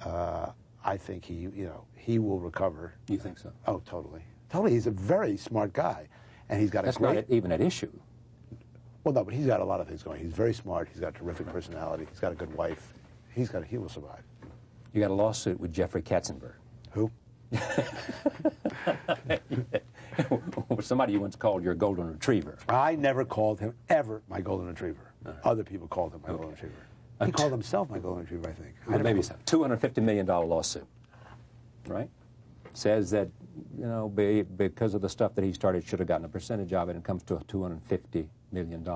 I think he will recover. You think so? Oh, totally. Totally. He's a very smart guy, and he's got a great... That's not even at issue. Well, no, but he's got a lot of things going. He's very smart. He's got a terrific personality. He's got a good wife. He will survive. You got a lawsuit with Jeffrey Katzenberg. Who? Somebody you once called your golden retriever. I never called him ever my golden retriever. Right. Other people called him my golden retriever. He called himself my golden retriever, I think. Well, maybe so. $250 million lawsuit, right? Says that, you know, because of the stuff that he started, should have gotten a percentage of it, and it comes to $250 million.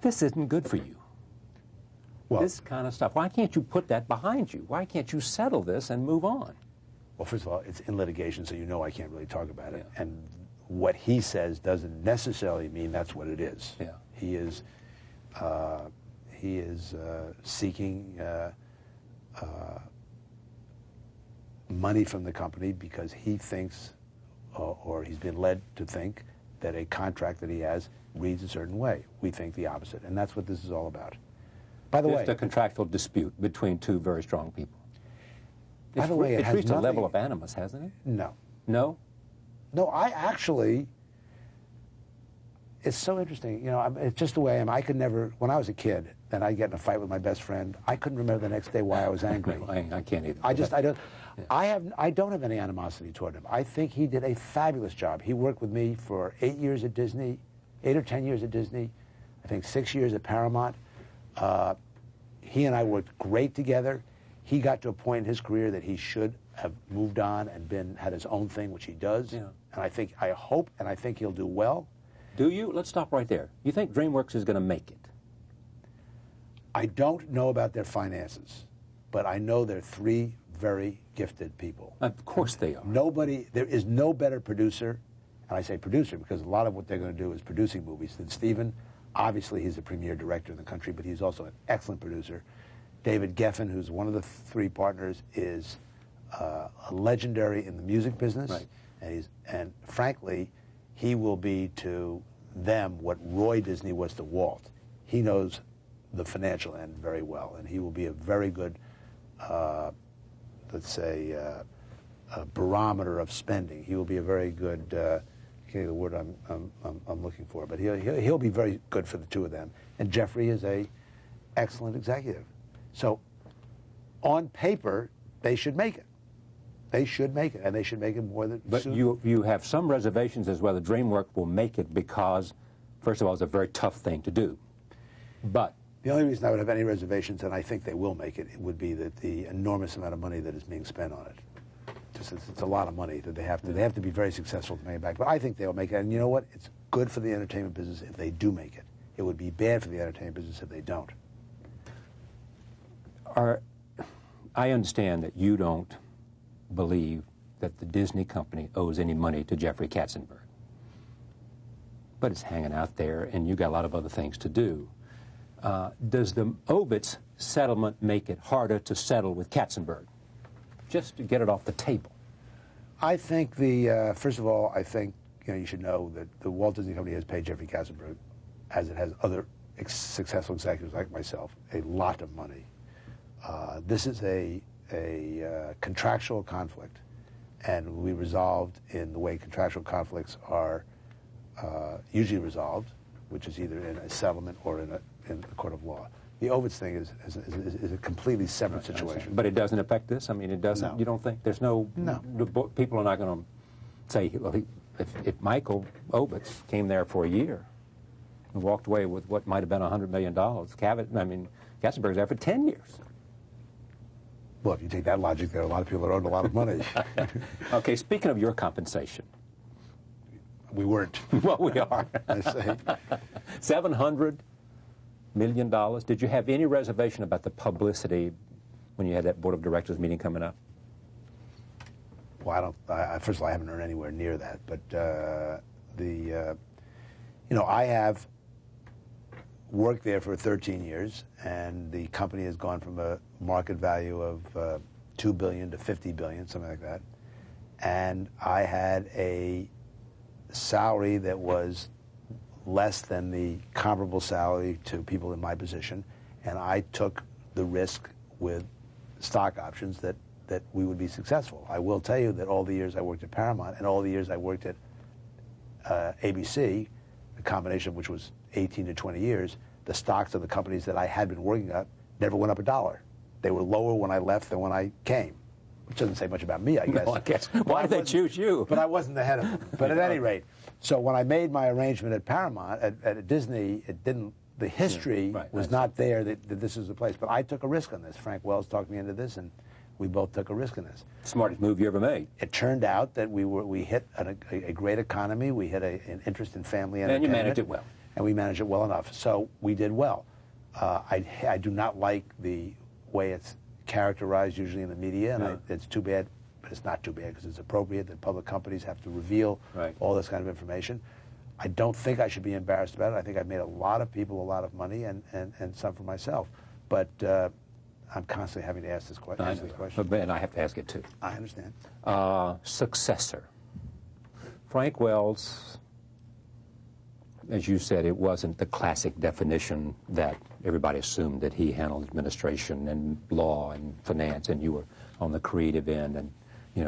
This isn't good for you. Well, this kind of stuff. Why can't you put that behind you? Why can't you settle this and move on? Well, first of all, it's in litigation, so you know I can't really talk about it. Yeah. And what he says doesn't necessarily mean that's what it is. Yeah. He is seeking money from the company because he thinks, or he's been led to think, that a contract that he has reads a certain way. We think the opposite, and that's what this is all about. By the way, it's a contractual dispute between two very strong people. By the way, it's reached a level of animus, hasn't it? No. No? No, I actually... It's so interesting. You know, it's just the way I am. I could never... When I was a kid, and I'd get in a fight with my best friend, I couldn't remember the next day why I was angry. I can't either. I don't have any animosity toward him. I think he did a fabulous job. He worked with me for 8 years at Disney, 8 or 10 years at Disney, I think 6 years at Paramount. He and I worked great together. He got to a point in his career that he should have moved on and had his own thing, which he does. Yeah. And I hope and I think he'll do well. Do you? Let's stop right there. You think DreamWorks is going to make it? I don't know about their finances, but I know they're three very gifted people. Of course they are. There is no better producer, and I say producer because a lot of what they're going to do is producing movies, than Steven. Obviously, he's the premier director in the country, but he's also an excellent producer. David Geffen, who's one of the three partners, is a legendary in the music business. Right. And frankly, he will be to them what Roy Disney was to Walt. He knows the financial end very well, and he will be a very good, let's say, a barometer of spending. He will be a very good, I can't think of the word I'm looking for, but he'll be very good for the two of them. And Jeffrey is a excellent executive. So, on paper, they should make it. They should make it, and they should make it more than... But you have some reservations as whether DreamWorks will make it because, first of all, it's a very tough thing to do. But... The only reason I would have any reservations, and I think they will make it, would be that the enormous amount of money that is being spent on it. Just it's a lot of money that they have to be very successful to make it back. But I think they'll make it, and you know what? It's good for the entertainment business if they do make it. It would be bad for the entertainment business if they don't. I understand that you don't believe that the Disney company owes any money to Jeffrey Katzenberg. But it's hanging out there, and you got a lot of other things to do. Does the Ovitz settlement make it harder to settle with Katzenberg? Just to get it off the table. I think first of all, I think you should know that the Walt Disney Company has paid Jeffrey Katzenberg, as it has other successful executives like myself, a lot of money. This is a contractual conflict, and we resolved in the way contractual conflicts are usually resolved, which is either in a settlement or in the court of law. The Ovitz thing is a completely separate situation. But it doesn't affect this? I mean, it doesn't? No. You don't think? There's no... No. People are not going to say, well, if Micheal Ovitz came there for a year and walked away with what might have been $100 million, Katzenberg's there for 10 years. Well, if you take that logic, there are a lot of people that owed a lot of money. Okay, speaking of your compensation. We weren't. Well, we are. I say. $700 million. Did you have any reservation about the publicity when you had that board of directors meeting coming up? Well, first of all, I haven't earned anywhere near that. But I have worked there for 13 years, and the company has gone from a market value of $2 billion to $50 billion, something like that. And I had a salary that was less than the comparable salary to people in my position, and I took the risk with stock options that we would be successful. I will tell you that all the years I worked at Paramount and all the years I worked at ABC, a combination of which was 18 to 20 years, the stocks of the companies that I had been working at never went up a dollar. They were lower when I left than when I came, which doesn't say much about me, I guess. No, I guess. Why did they choose you? But I wasn't the head of them. But at any rate, so when I made my arrangement at Paramount, at Disney, it didn't. The history was not there that this is the place. But I took a risk on this. Frank Wells talked me into this, and we both took a risk on this. Smartest move you ever made. It turned out that we hit a great economy. We hit an interest in family entertainment. And you managed it well. And we managed it well enough. So we did well. I do not like the way it's characterized usually in the media, and it's too bad, but it's not too bad because it's appropriate that public companies have to reveal all this kind of information. I don't think I should be embarrassed about it. I think I've made a lot of people a lot of money and some for myself. But I'm constantly having to ask this question. And I have to ask it too. I understand. Successor. Frank Wells, as you said, it wasn't the classic definition that everybody assumed, that he handled administration and law and finance, and you were on the creative end. And,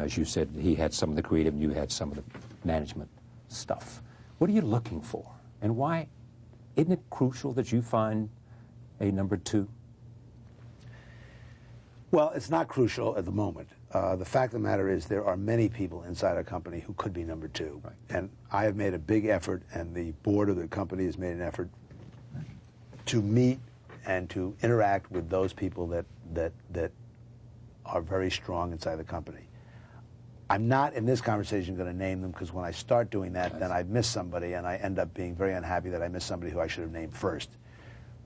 as you said, he had some of the creative and you had some of the management stuff. What are you looking for? And why? Isn't it crucial that you find a number two? Well, it's not crucial at the moment. The fact of the matter is there are many people inside our company who could be number two. Right. And I have made a big effort, and the board of the company has made an effort to meet and to interact with those people that are very strong inside the company. I'm not in this conversation going to name them, because when I start doing that, then I miss somebody, and I end up being very unhappy that I missed somebody who I should have named first.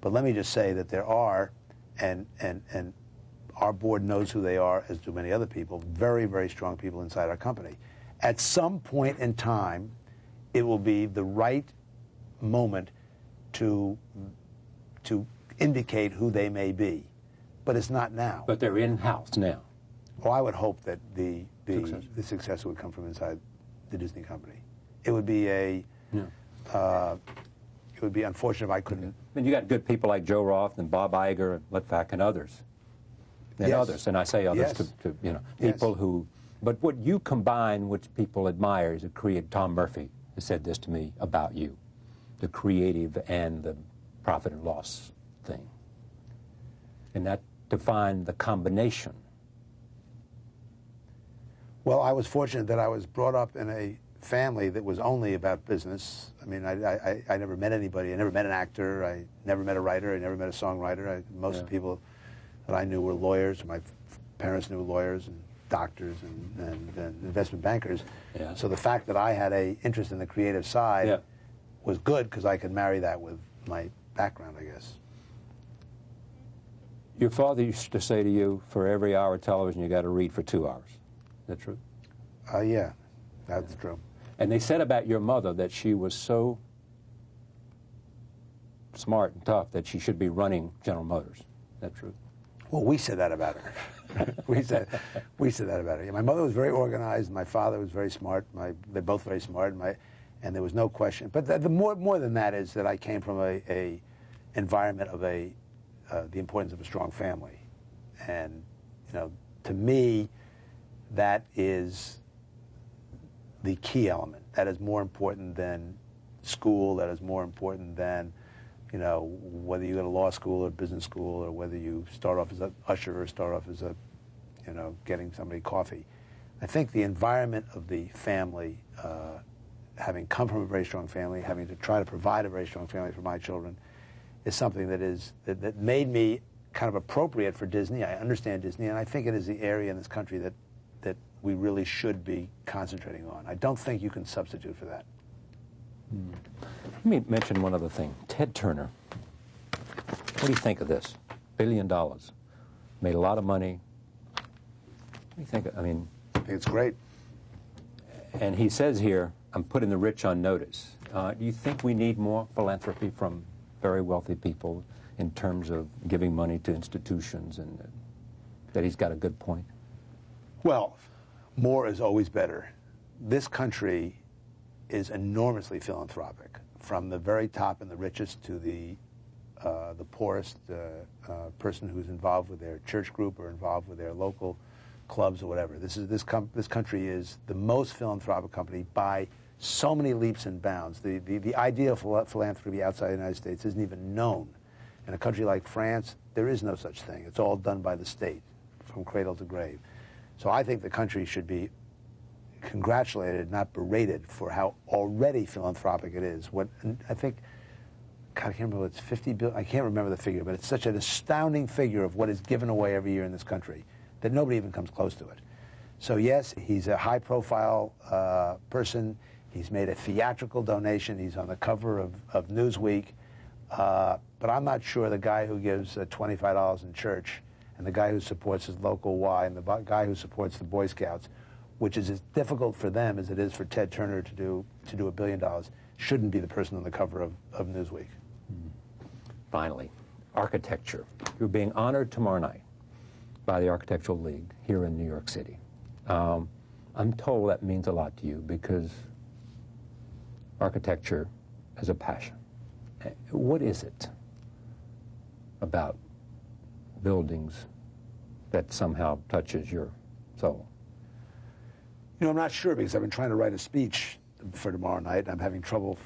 But let me just say that there are, and our board knows who they are, as do many other people, very, very strong people inside our company. At some point in time, it will be the right moment to indicate who they may be. But it's not now. But they're in-house now. Well, I would hope that the success would come from inside the Disney company. It would be it would be unfortunate if I couldn't. And you got good people like Joe Roth and Bob Iger and Litvak and others. And others, and I say others to people who, but what you combine, which people admire, is Tom Murphy has said this to me about you, the creative and the profit and loss thing. And that to find the combination. Well, I was fortunate that I was brought up in a family that was only about business. I mean, I never met anybody. I never met an actor. I never met a writer. I never met a songwriter. Most people that I knew were lawyers. My parents knew lawyers and doctors and investment bankers. Yeah. So the fact that I had an interest in the creative side was good, because I could marry that with my background, I guess. Your father used to say to you, for every hour of television, you got to read for 2 hours. Is that true? Yeah, that's true. And they said about your mother that she was so smart and tough that she should be running General Motors. Is that true? Well, we said that about her. we said that about her. Yeah, my mother was very organized. My father was very smart. They're both very smart. And there was no question. But the more than that is that I came from a environment of the importance of a strong family. And to me, that is the key element. That is more important than school. That is more important than, you know, whether you go to law school or business school, or whether you start off as an usher or start off as a, you know, getting somebody coffee. I think the environment of the family, having come from a very strong family, having to try to provide a very strong family for my children, is something that made me kind of appropriate for Disney. I understand Disney, and I think it is the area in this country that we really should be concentrating on. I don't think you can substitute for that. Let me mention one other thing. Ted Turner. What do you think of this? $1 billion. Made a lot of money. What do you think? I mean, I think it's great. And he says here, I'm putting the rich on notice. Do you think we need more philanthropy from very wealthy people in terms of giving money to institutions, and that he's got a good point? Well, more is always better. This country is enormously philanthropic, from the very top and the richest to the poorest person who's involved with their church group or involved with their local clubs or whatever. This country is the most philanthropic company by so many leaps and bounds. The idea of philanthropy outside the United States isn't even known. In a country like France, there is no such thing. It's all done by the state, from cradle to grave. So I think the country should be congratulated, not berated, for how already philanthropic it is. I think, God, I can't remember, it's 50 billion. I can't remember the figure, but it's such an astounding figure of what is given away every year in this country that nobody even comes close to it. So yes, he's a high-profile person. He's made a theatrical donation. He's on the cover of Newsweek. But I'm not sure the guy who gives $25 in church, and the guy who supports his local Y, and the guy who supports the Boy Scouts, which is as difficult for them as it is for Ted Turner to do $1 billion, shouldn't be the person on the cover of Newsweek. Finally, architecture. You're being honored tomorrow night by the Architectural League here in New York City. I'm told that means a lot to you because architecture is a passion. What is it about buildings that somehow touches your soul? You know, I'm not sure, because I've been trying to write a speech for tomorrow night, and I'm having trouble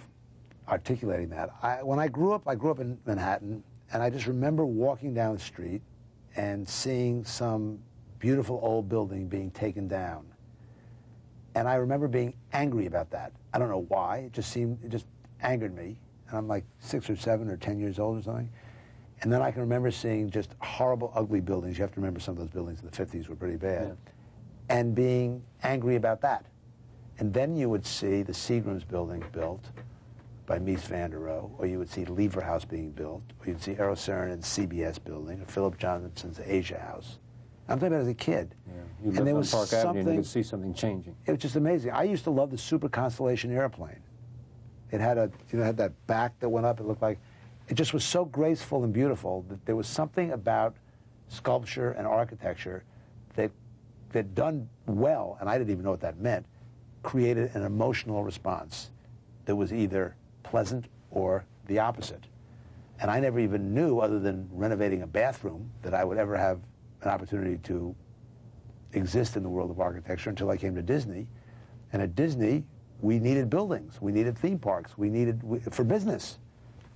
articulating that. When I grew up in Manhattan, and I just remember walking down the street and seeing some beautiful old building being taken down. And I remember being angry about that. I don't know why. It just angered me. And I'm like 6 or 7 or 10 years old or something. And then I can remember seeing just horrible, ugly buildings. You have to remember some of those buildings in the 50s were pretty bad. Yeah. And being angry about that. And then you would see the Seagram's building built by Mies van der Rohe, or you would see Lever House being built, or you'd see Eero Saarinen's CBS building, or Philip Johnson's Asia House. I'm talking about as a kid. Yeah. You lived on Park Avenue and you could see something changing. It was just amazing. I used to love the Super Constellation airplane. It had had that back that went up. It looked like, it just was so graceful and beautiful that there was something about sculpture and architecture that done well, and I didn't even know what that meant, created an emotional response that was either pleasant or the opposite. And I never even knew, other than renovating a bathroom, that I would ever have an opportunity to exist in the world of architecture until I came to Disney. And at Disney, we needed buildings, we needed theme parks, for business.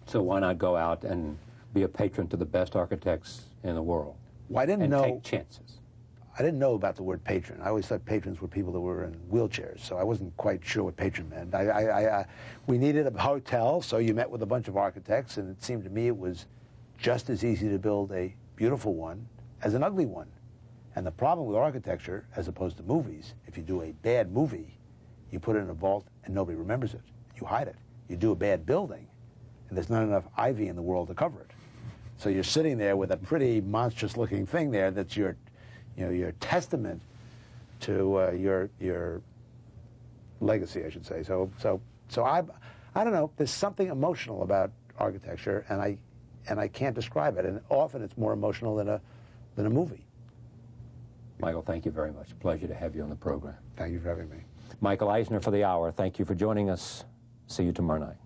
So why not go out and be a patron to the best architects in the world? Well, I didn't know. Take chances. I didn't know about the word patron. I always thought patrons were people that were in wheelchairs, so I wasn't quite sure what patron meant. We needed a hotel, so you met with a bunch of architects, and it seemed to me it was just as easy to build a beautiful one as an ugly one. And the problem with architecture, as opposed to movies, if you do a bad movie, you put it in a vault and nobody remembers it. You hide it. You do a bad building, and there's not enough ivy in the world to cover it. So you're sitting there with a pretty monstrous-looking thing there that's your testament to your legacy, I should say. So I don't know. There's something emotional about architecture, and I can't describe it. And often it's more emotional than a movie. Michael, thank you very much. Pleasure to have you on the program. Thank you for having me. Michael Eisner for The Hour. Thank you for joining us. See you tomorrow night.